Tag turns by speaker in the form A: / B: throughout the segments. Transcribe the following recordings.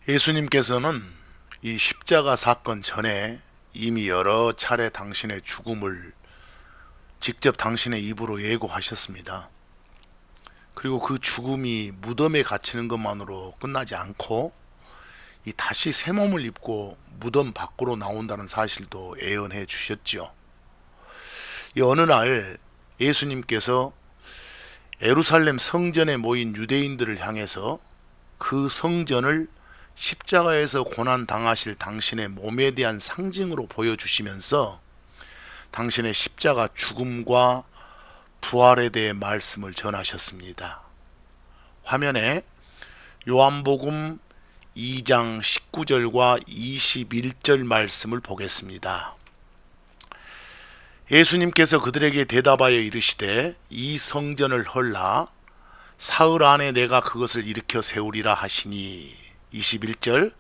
A: 예수님께서는 이 십자가 사건 전에 이미 여러 차례 당신의 죽음을 직접 당신의 입으로 예고하셨습니다. 그리고 그 죽음이 무덤에 갇히는 것만으로 끝나지 않고 이 다시 새 몸을 입고 무덤 밖으로 나온다는 사실도 예언해 주셨지요. 이 어느 날 예수님께서 예루살렘 성전에 모인 유대인들을 향해서 그 성전을 십자가에서 고난 당하실 당신의 몸에 대한 상징으로 보여주시면서 당신의 십자가 죽음과 부활에 대해 말씀을 전하셨습니다. 화면에 요한복음 2장 19절과 21절 말씀을 보겠습니다. 예수님께서 그들에게 대답하여 이르시되 이 성전을 헐라 사흘 안에 내가 그것을 일으켜 세우리라 하시니 21절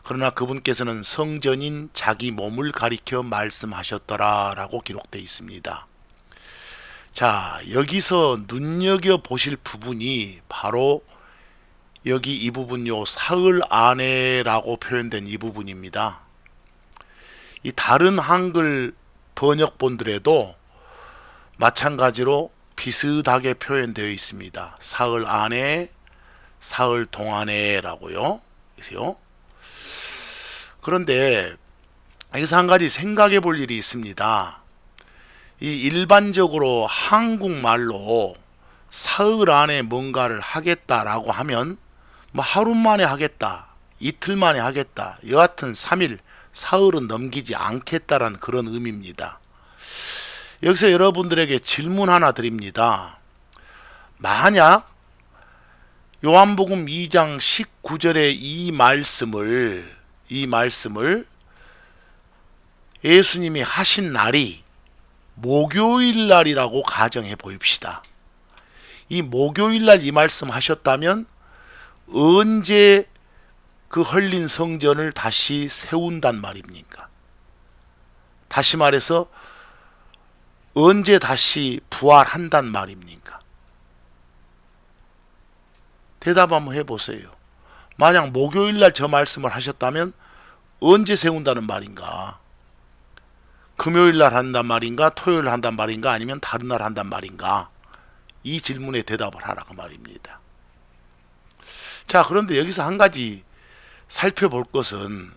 A: 그러나 그분께서는 성전인 자기 몸을 가리켜 말씀하셨더라 라고 기록되어 있습니다. 자, 여기서 눈여겨보실 부분이 바로 여기 이 부분요, 사흘 안에 라고 표현된 이 부분입니다. 이 다른 한글 번역본들에도 마찬가지로 비슷하게 표현되어 있습니다. 사흘 안에, 사흘 동안에 라고요. 그래서요. 그런데 여기서 한 가지 생각해 볼 일이 있습니다. 이 일반적으로 한국말로 사흘 안에 뭔가를 하겠다라고 하면 뭐 하루 만에 하겠다, 이틀 만에 하겠다, 여하튼 3일, 사흘은 넘기지 않겠다라는 그런 의미입니다. 여기서 여러분들에게 질문 하나 드립니다. 만약 요한복음 2장 19절의 이 말씀을 예수님이 하신 날이 목요일 날이라고 가정해 보입시다. 이 목요일 날 이 말씀 하셨다면 언제 그 헐린 성전을 다시 세운단 말입니까? 다시 말해서 언제 다시 부활한단 말입니까? 대답 한번 해보세요. 만약 목요일 날 저 말씀을 하셨다면 언제 세운다는 말인가? 금요일 날 한단 말인가? 토요일 한단 말인가? 아니면 다른 날 한단 말인가? 이 질문에 대답을 하라 그 말입니다. 자, 그런데 여기서 한 가지 살펴볼 것은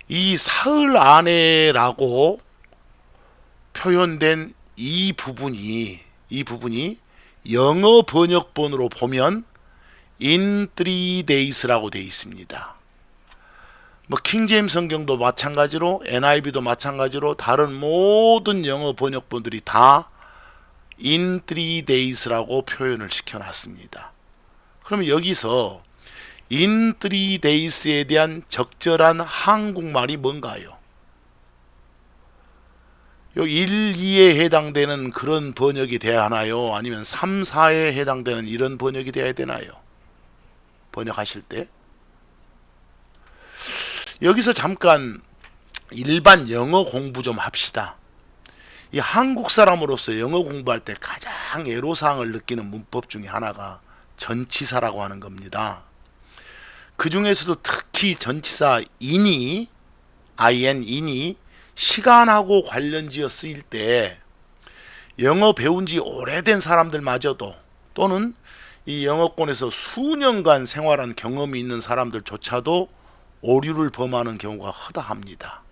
A: 이 사흘 안에라고 표현된 이 부분이 영어 번역본으로 보면 in 3days라고 되어 있습니다. 뭐 킹제임스 성경도 마찬가지로 NIV도 마찬가지로 다른 모든 영어 번역본들이 다 in 3days라고 표현을 시켜놨습니다. 그러면 여기서 in 3days에 대한 적절한 한국말이 뭔가요? 요 1, 2에 해당되는 그런 번역이 돼야 하나요? 아니면 3, 4에 해당되는 이런 번역이 돼야 되나요? 번역하실 때 여기서 잠깐 일반 영어 공부 좀 합시다. 이 한국 사람으로서 영어 공부할 때 가장 애로사항을 느끼는 문법 중에 하나가 전치사라고 하는 겁니다. 그 중에서도 특히 전치사 in이 시간하고 관련지어 쓰일 때 영어 배운 지 오래된 사람들마저도 또는 이 영어권에서 수년간 생활한 경험이 있는 사람들조차도 오류를 범하는 경우가 허다합니다.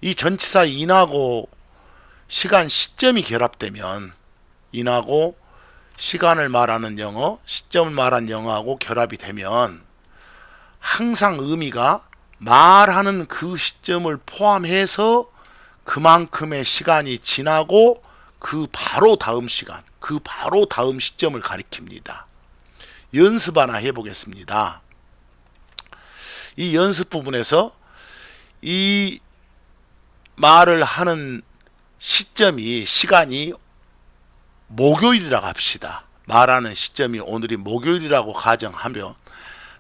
A: 이 전치사 in하고 시간 시점이 결합되면 in하고 시간을 말하는 영어, 시점을 말하는 영어하고 결합이 되면 항상 의미가 말하는 그 시점을 포함해서 그만큼의 시간이 지나고 그 바로 다음 시간, 그 바로 다음 시점을 가리킵니다. 연습 하나 해보겠습니다. 이 연습 부분에서 이 말을 하는 시간이 목요일이라고 합시다. 말하는 시점이 오늘이 목요일이라고 가정하면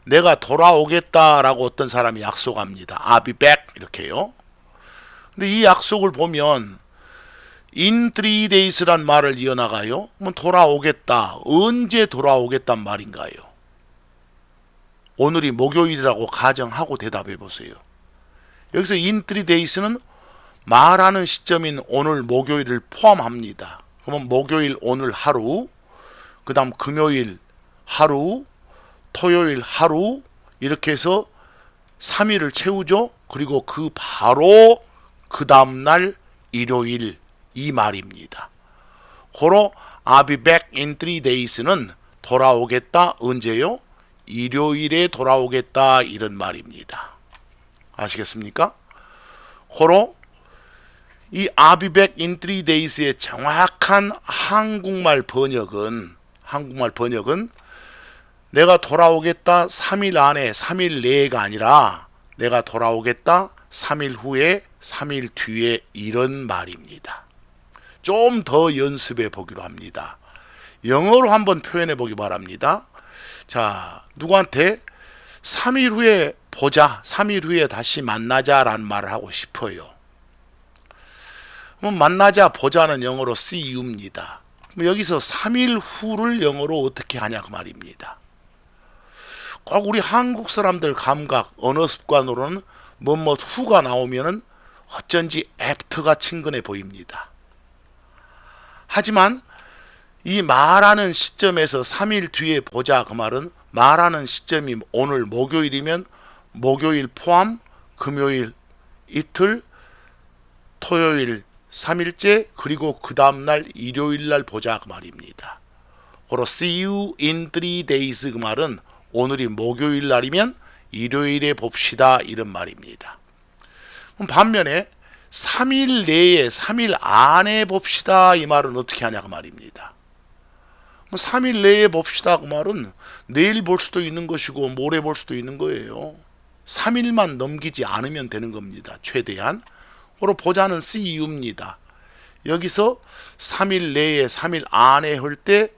A: 내가 돌아오겠다라고 어떤 사람이 약속합니다. I'll be back 이렇게요. 근데 이 약속을 보면 in 3days란 말을 이어나가요. 그럼 돌아오겠다. 언제 돌아오겠단 말인가요? 오늘이 목요일이라고 가정하고 대답해 보세요. 여기서 in 3days는 말하는 시점인 오늘 목요일을 포함합니다. 그러면 목요일 오늘 하루, 그 다음 금요일 하루, 토요일 하루, 이렇게 해서 3일을 채우죠. 그리고 그 바로 그 다음날 일요일, 이 말입니다. 고로 I'll be back in 3days는 돌아오겠다. 언제요? 일요일에 돌아오겠다, 이런 말입니다. 아시겠습니까? 고로 이 I'll be back in 3days의 정확한 한국말 번역은 내가 돌아오겠다 3일 안에, 3일 내가 아니라 내가 돌아오겠다 3일 후에, 3일 뒤에, 이런 말입니다. 좀 더 연습해 보기로 합니다. 영어로 한번 표현해 보기 바랍니다. 자, 누구한테 3일 후에 보자, 3일 후에 다시 만나자 라는 말을 하고 싶어요. 그럼 만나자, 보자는 영어로 see you입니다. 그럼 여기서 3일 후를 영어로 어떻게 하냐 그 말입니다. 꼭 우리 한국 사람들 감각, 언어 습관으로는 뭐뭐 후가 나오면은 어쩐지 after가 친근해 보입니다. 하지만 이 말하는 시점에서 3일 뒤에 보자 그 말은 말하는 시점이 오늘 목요일이면 목요일 포함 금요일 이틀, 토요일 3일째, 그리고 그 다음날 일요일날 보자 그 말입니다. 그리고 see you in 3days 그 말은 오늘이 목요일 날이면 일요일에 봅시다, 이런 말입니다. 그럼 반면에 3일 내에, 3일 안에 봅시다, 이 말은 어떻게 하냐 그 말입니다. 3일 내에 봅시다 그 말은 내일 볼 수도 있는 것이고 모레 볼 수도 있는 거예요. 3일만 넘기지 않으면 되는 겁니다. 최대한. 그리고 보자는 see you입니다. 여기서 3일 내에, 3일 안에 할 때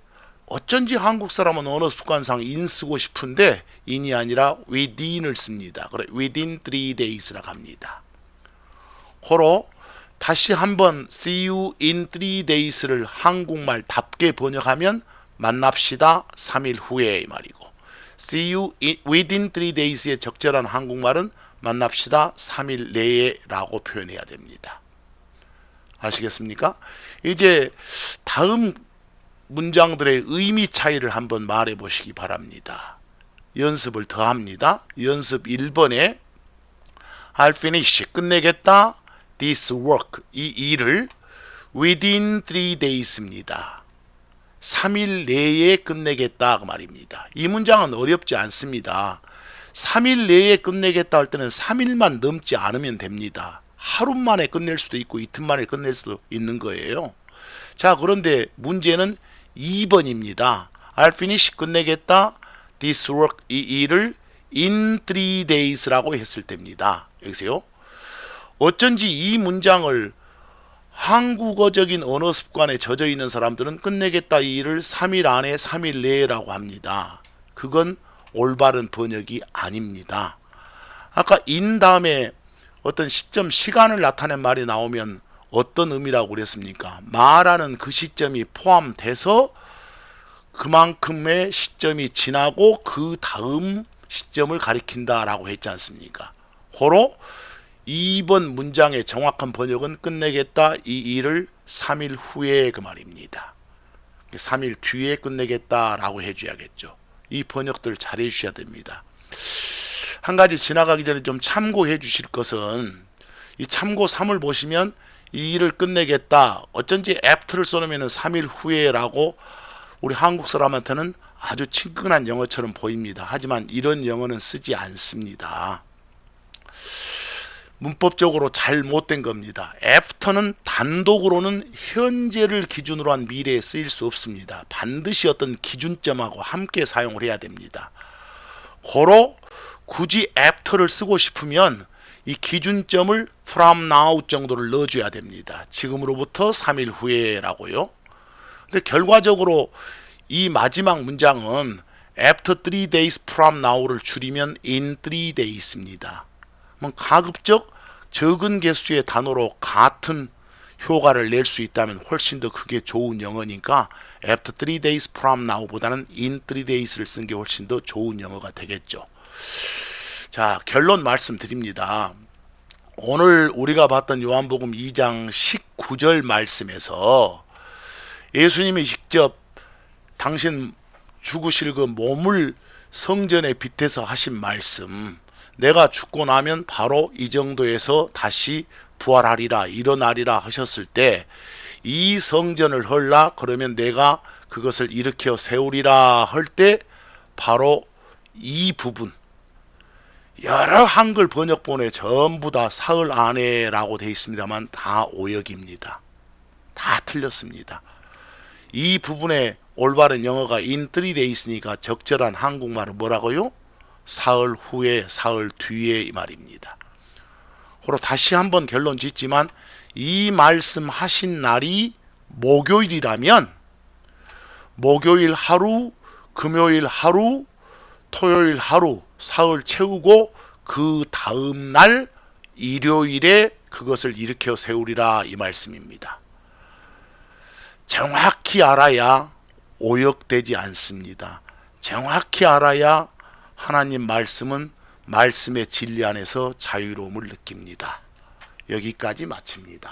A: 어쩐지 한국 사람은 언어 습관상 in 쓰고 싶은데 in이 아니라 within을 씁니다. 그래, within 3days라고 합니다. 고로 다시 한번 see you in 3days를 한국말답게 번역하면 만납시다 3일 후에, 이 말이고, see you within 3days의 적절한 한국말은 만납시다 3일 내에 라고 표현해야 됩니다. 아시겠습니까? 이제 다음 문장들의 의미 차이를 한번 말해 보시기 바랍니다. 연습을 더 합니다. 연습 1번에 I'll finish, 끝내겠다, this work, 이 일을 within 3days입니다. 3일 내에 끝내겠다 그 말입니다. 이 문장은 어렵지 않습니다. 3일 내에 끝내겠다 할 때는 3일만 넘지 않으면 됩니다. 하루 만에 끝낼 수도 있고 이틀 만에 끝낼 수도 있는 거예요. 자, 그런데 문제는 2번입니다. I'll finish, 끝내겠다, this work, 이 일을 in 3days라고 했을 때입니다. 여기서요. 어쩐지 이 문장을 한국어적인 언어 습관에 젖어 있는 사람들은 끝내겠다 이 일을 3일 안에, 3일 내라고 합니다. 그건 올바른 번역이 아닙니다. 아까 in 다음에 어떤 시점, 시간을 나타낸 말이 나오면 어떤 의미라고 그랬습니까? 말하는 그 시점이 포함돼서 그만큼의 시점이 지나고 그 다음 시점을 가리킨다라고 했지 않습니까? 고로 2번 문장의 정확한 번역은 끝내겠다 이 일을 3일 후에 그 말입니다. 3일 뒤에 끝내겠다라고 해줘야겠죠. 이 번역들 잘 해주셔야 됩니다. 한 가지 지나가기 전에 좀 참고해 주실 것은 이 참고 3을 보시면 이 일을 끝내겠다, 어쩐지 after를 써놓으면 3일 후에라고 우리 한국 사람한테는 아주 친근한 영어처럼 보입니다. 하지만 이런 영어는 쓰지 않습니다. 문법적으로 잘못된 겁니다. after는 단독으로는 현재를 기준으로 한 미래에 쓰일 수 없습니다. 반드시 어떤 기준점하고 함께 사용을 해야 됩니다. 고로 굳이 after를 쓰고 싶으면 이 기준점을 from now 정도를 넣어줘야 됩니다. 지금으로부터 3일 후에라고요. 근데 결과적으로 이 마지막 문장은 after 3 days from now를 줄이면 in 3 days입니다. 가급적 적은 개수의 단어로 같은 효과를 낼 수 있다면 훨씬 더 그게 좋은 영어니까 after 3 days from now 보다는 in 3 days를 쓴 게 훨씬 더 좋은 영어가 되겠죠. 자, 결론 말씀드립니다. 오늘 우리가 봤던 요한복음 2장 19절 말씀에서 예수님이 직접 당신 죽으실 그 몸을 성전에 빗대서 하신 말씀, 내가 죽고 나면 바로 이 정도에서 다시 부활하리라, 일어나리라 하셨을 때, 이 성전을 헐라 그러면 내가 그것을 일으켜 세우리라 할 때 바로 이 부분, 여러 한글 번역본에 전부 다 사흘 안에라고 되어 있습니다만 다 오역입니다. 다 틀렸습니다. 이 부분에 올바른 영어가 in 3 되어 있으니까 적절한 한국말은 뭐라고요? 사흘 후에, 사흘 뒤에 이 말입니다. 그리고 다시 한번 결론 짓지만 이 말씀하신 날이 목요일이라면 목요일 하루, 금요일 하루, 토요일 하루 사흘 채우고 그 다음 날 일요일에 그것을 일으켜 세우리라 이 말씀입니다. 정확히 알아야 오역되지 않습니다. 정확히 알아야 하나님 말씀은 말씀의 진리 안에서 자유로움을 느낍니다. 여기까지 마칩니다.